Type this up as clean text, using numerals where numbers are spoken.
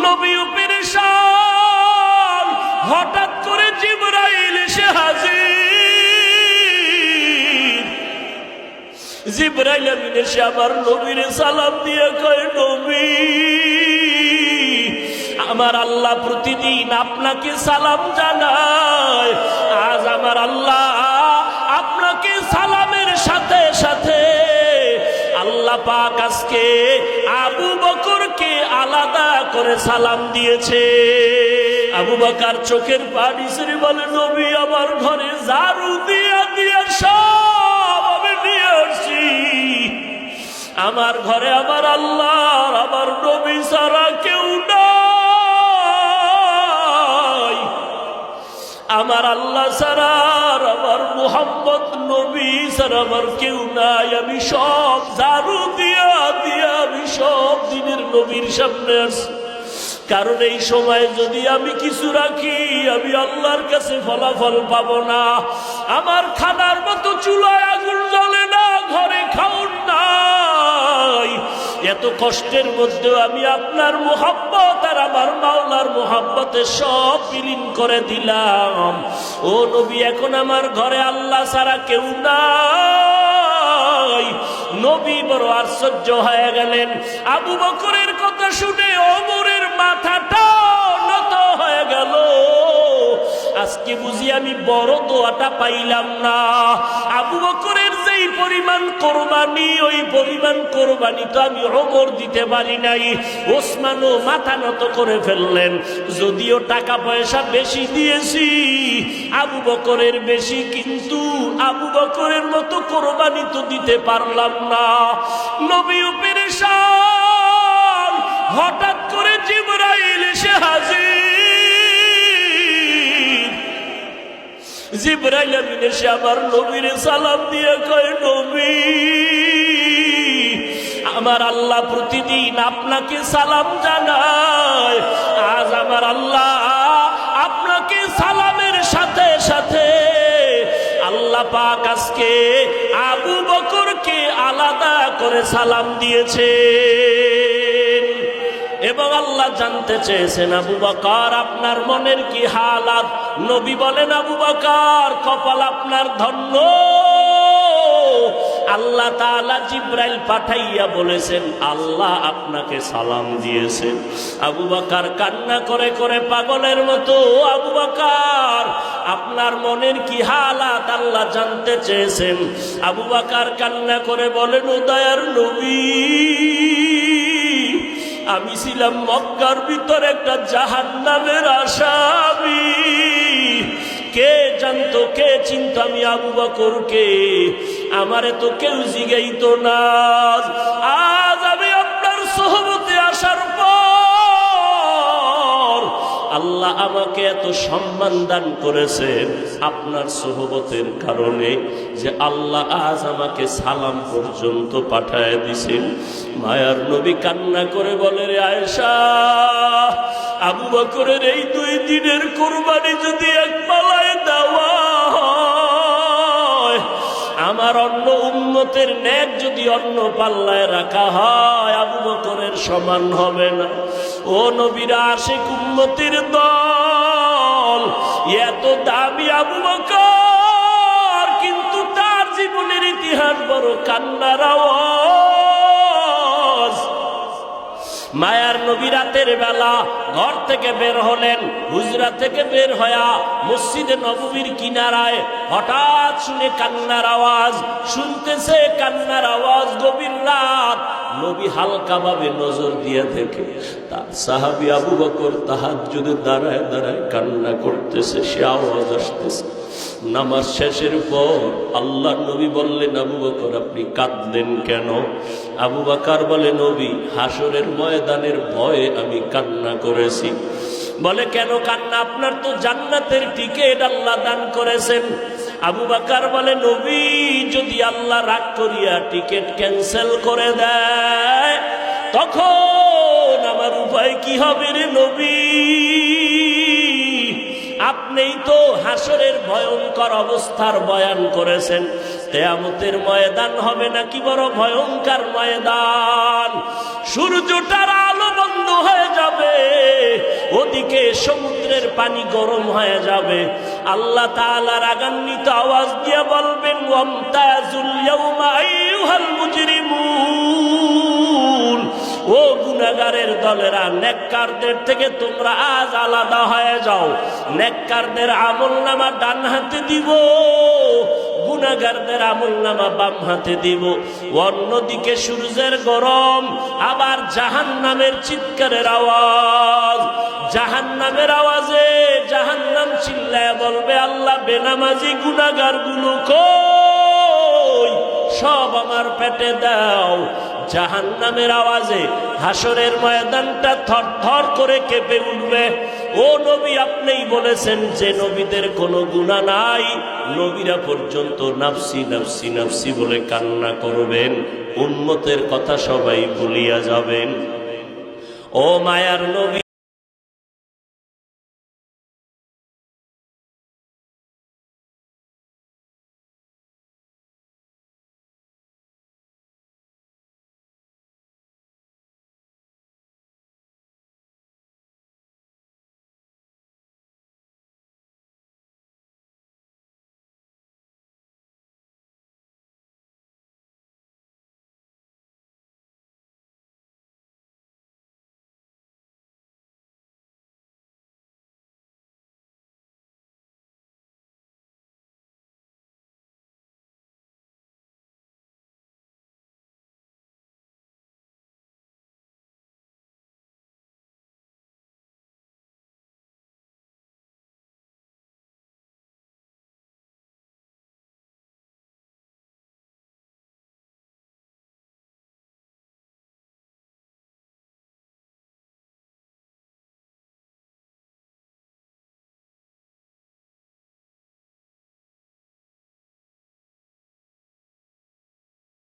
নবীও পেরেশান। হঠাৎ করে জিবরাইল এসে হাজির। জিবরাইল আমিন এসে আমার নবীরে সালাম দিয়ে কয়, নবী, আমার আল্লাহ প্রতিদিন আপনাকে সালাম জানায়, আজ আমার আল্লাহ আপনাকে সালামের সাথে সাথে আল্লাহ পাক আজকে আবু বকরকে আলাদা করে সালাম দিয়েছে। আবু বকর চোখের পানি ছেড়ে বলে, নবী, আমার ঘরে ঝাড়ু দিয়া দিয়া সব আমি নিয়ে আসছি। আমার ঘরে আমার আল্লাহ আমার নবী ছাড়া কেউ নাই। আমার আল্লাহ ছাড়া আমার মুহাম্মদ নবী ছাড়া আমার কেউ নাই। আমি সব ঝাড়ু দিয়া দিয়া আমি সব দিনের নবীর সামনে আসছি। কারণ এই সময় যদি আমি কিছু রাখি আমি আল্লাহর কাছে ফলাফল পাবো না। আমার খানার মতো চুলায় আগুন জ্বলে না, ঘরে খাউন নাই। এত কষ্টের মধ্যেও আমি আপনার মুহাব্বত আর আমার মাওলার মুহাব্বতে সব বিলীন করে দিলাম। ও নবী, এখন আমার ঘরে আল্লাহ ছাড়া কেউ নাই। নবী বড় আশ্চর্য হয়ে গেলেন। আবু বকরের কথা শুনে ওমরের মাথাটা নত হয়ে গেল। আজকে বুঝি আমি বড় দোয়াটা পাইলাম না। আবু বকরের যেই পরিমাণ কোরবানি, ওই পরিমাণ কোরবানি তো আমি ওমর দিতে পারি নাই। ওসমানও মাথা নত করে ফেললেন। যদিও টাকা পয়সা বেশি দিয়েছি, আবু বকরের বেশি, কিন্তু আবু বকরের মতো কোরবানি তো দিতে পারলাম না। নবীও পেরেশান। হঠাৎ করে জিবরাইল এসে হাজির। জিবরাইল আমিন এসে আমার নবীরে সালাম দিয়ে কয়, নবী, আমার আল্লাহ প্রতিদিন আপনাকে সালাম জানায়, আজ আমার আল্লাহ আপনাকে সালামের সাথে সাথে আল্লাহ পাক আজকে আবু বকরকে আলাদা করে সালাম দিয়েছে। এবং আল্লাহ জানতে চেয়েছেন, আবু বকর আপনার মনের কি হালাত? নবী বলেন, আবু বকর, কপাল আপনার ধন্য। আল্লাহ তাআলা জিবরাইল পাঠাইয়া বলেছেন আল্লাহ আপনাকে সালাম দিয়েছেন। আবু বকর কান্না করে করে পাগলের মতো, আবু বকর আপনার মনের কি হালাত আল্লাহ জানতে চেয়েছেন। আবু বকর কান্না করে বলেন, ও দয়ার নবী, আমি ছিলাম মক্কার ভিতর একটা জাহান্নামের আসামি। কে জানতো, কে চিনতো আমি আবু বকরকে? আমারে তো কেউ জিগাইতো না। আজ আমি আপনার সোহবতে আসার পর আল্লাহ আমাকে এত সম্মান দান করেছেন আপনার সোহবতের কারণে, যে আল্লাহ আজ আমাকে সালাম পর্যন্ত পাঠায় দিছেন। মায়ার নবী কান্না করে বলে, রে আয়েশা, আবু বকরের এই 2 দিনের কোরবানি যদি এক পালায় দেওয়া হয়, আমার অন্য উম্মতের নেক যদি অন্য পাল্লায় রাখা হয়, আবু বকরের সমান হবে না। ও নবীর আশিক উম্মতের দল, এত দামি আবু বকর, কিন্তু তার জীবনের ইতিহাস বড় কান্নার আওয়াজ। মায়ার নবী রাতের বেলা ঘর থেকে বের হলেন। হুজরা থেকে বের হয়া মসজিদে নববীর কিনারায় হঠাৎ শুনে কান্নার আওয়াজ, শুনতেছে কান্নার আওয়াজ। গভীর রাত, নবী হালকা ভাবে নজর দিয়ে দেখে তার সাহাবী আবু বকর তাহাজ্জুদে দাঁড়ায় দাঁড়ায় কান্না করতেছে, সে আওয়াজ আসতেছে। নামাজ শেষের পর আল্লাহ নবী বললেন, আবু বকর আপনি কাঁদলেন কেন? আবু বকর বলে, নবী, হাসরের ময়দানের ভয়ে আমি কান্না করেছি। বলে, কেন কান্না? আপনার তো জান্নাতের টিকিট আল্লাহ দান করেছেন। আবু বকর বলে, নবী, যদি আল্লাহ রাগ করিয়া টিকিট ক্যান্সেল করে দেয় তখন আমার উপায় কি হবে রে নবী? আপনিই তো হাসরের ভয়ঙ্কর অবস্থার বয়ান করেছেন। কিয়ামতের ময়দান হবে নাকি বড় ভয়ঙ্কর ময়দান। সূর্যটার আলো বন্ধ হয়ে যাবে, সমুদ্রের পানি গরম হয়ে যাবে। আল্লাহ তাআলা রাগান্বিত আওয়াজ দিয়ে বলবেন, ওয়ামতাজুল ইয়াউমা আইয়ুহাল মুজরিমুন, ও গুনাহগারের দলেরা, নেককারদের থেকে তোমরা আজ আলাদা হয়ে যাও। নেককারদের আমলনামা ডান হাতে দিব, গুনাহগারদের আমলনামা বাম হাতে দিব। অন্যদিকে সূর্যের গরম, আবার জাহান্নামের চিৎকারের আওয়াজ। জাহান্নামের আওয়াজে জাহান্নাম চিল্লায় বলবে, আল্লাহ বেনামাজি গুনাহগার গুলো কই, সব আমার পেটে দাও। জাহান্নামের আওয়াজে হাসরের ময়দানটা থরথর করে কেঁপে উঠবে। ও নবী, আপনিই বলেছেন যে নবীদের কোনো গুনাহ নাই, নবীরা পর্যন্ত নাফসি নাফসি নাফসি বলে কান্না করবেন, উম্মতের কথা সবাই ভুলিয়া যাবেন। ও মায়ার নবী,